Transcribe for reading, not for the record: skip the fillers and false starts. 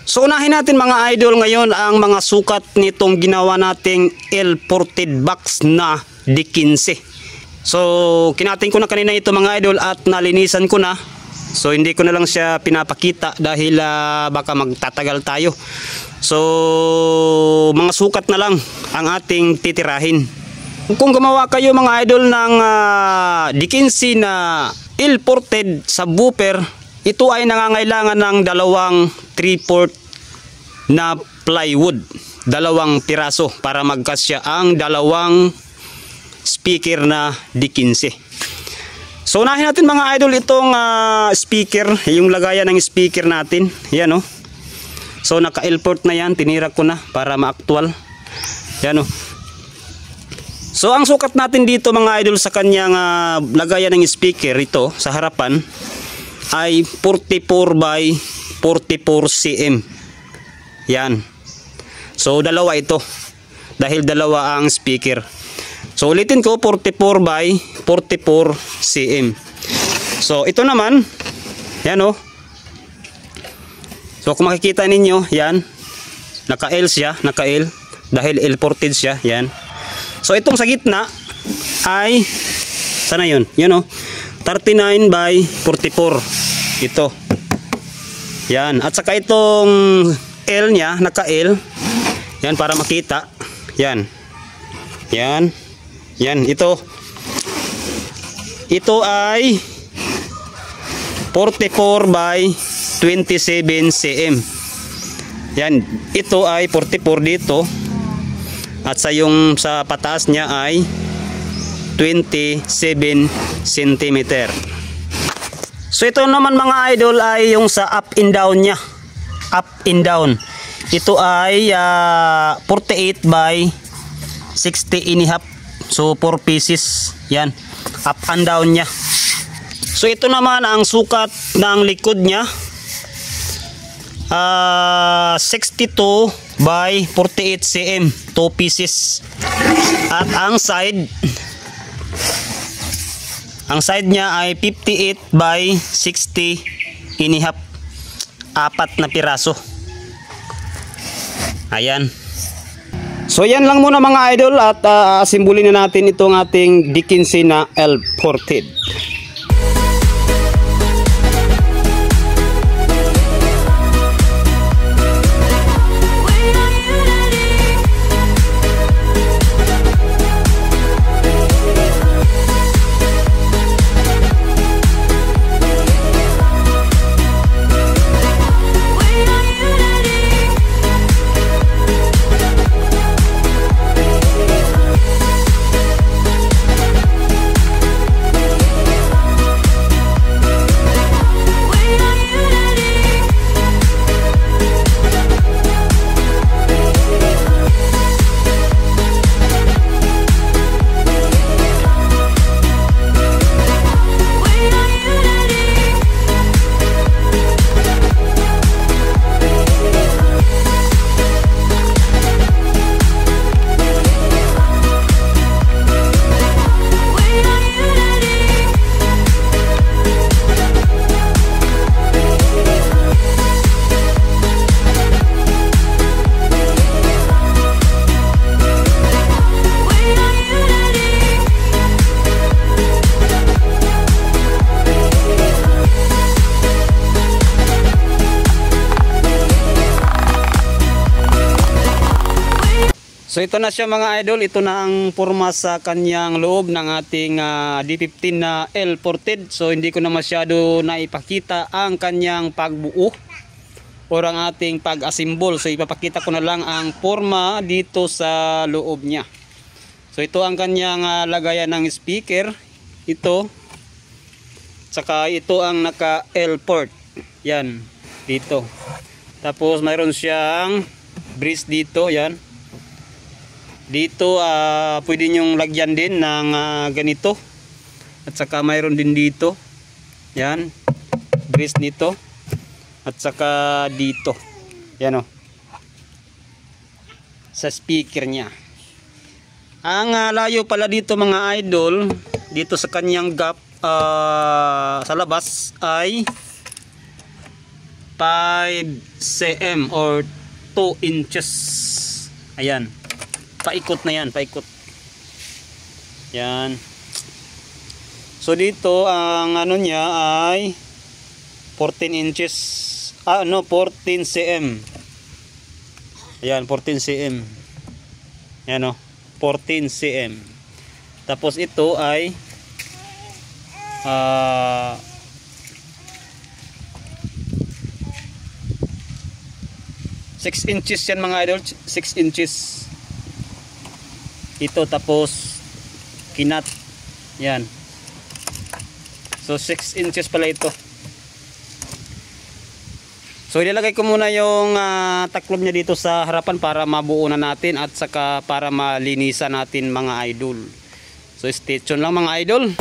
So unahin natin mga idol ngayon ang mga sukat nitong ginawa nating L-ported box na D15. So kinatin ko na kanina ito mga idol at nalinisan ko na. So hindi ko na lang siya pinapakita dahil baka magtatagal tayo. So mga sukat na lang ang ating titirahin. Kung gumawa kayo mga idol ng D15 na L-ported subwoofer, ito ay nangangailangan ng dalawang 3/4 na plywood, dalawang piraso para magkasya ang dalawang speaker na D15. So unahin natin mga idol itong speaker, yung lagayan ng speaker natin. Yan o. So naka L-port na yan, tinira ko na para ma-actual. Yan o. So ang sukat natin dito mga idol sa kanyang lagayan ng speaker, ito sa harapan ay 44 by 44 cm. Yan. So dalawa ito dahil dalawa ang speaker. So ulitin ko, 44 by 44 cm. So ito naman, yan o. So kung makikita ninyo, yan, naka L siya, naka L dahil L-ported siya, yan. So itong sa gitna ay sana yun, yun o, 39 by 44 ito. Yan. At saka itong L nya, naka L. Yan para makita. Yan. Yan. Yan. Ito. Ito ay 44 by 27 cm. Yan. Ito ay 44 dito. At sa yung sa pataas niya ay 27 cm. So ito naman mga idol ay yung sa up and down nya. Up and down. Ito ay 48 by 60 1/2. So 4 pieces. Yan. Up and down nya. So ito naman ang sukat ng likod nya. 62 by 48 cm. 2 pieces. At ang side niya ay 58 by 60 1/2. 4 na piraso. Ayan. So yan lang muna mga idol at asimbulin na natin itong ating D15 na L-ported. So ito na siya mga idol, ito na ang forma sa kanyang loob ng ating D15 na L-ported. So hindi ko na masyado naipakita ang kanyang pagbuo o ang ating pag-assemble. So ipapakita ko na lang ang forma dito sa loob niya. So ito ang kanyang lagayan ng speaker. Ito. Saka ito ang naka L-port. Yan. Dito. Tapos mayroon siyang breeze dito. Yan. Dito pwede nyong lagyan din ng ganito. At saka mayroon din dito. Yan. Breeze nito. At saka dito. Yan o. Sa speaker nya. Ang layo pala dito mga idol, dito sa kanyang gap sa labas ay 5 cm or 2 inches. Ayan. Paikot na yan, paikot. Yan. So dito ang ano niya ay 14 inches. 14 cm. Ayan, 14 cm. Yan o, 14 cm. Tapos ito ay 6 inches yan mga idol, 6 inches. Ito tapos kinat. Yan. So 6 inches pala ito. So ilalagay ko muna yung taklob niya dito sa harapan para mabuo na natin at saka para malinisan natin mga idol. So stay tuned lang mga idol.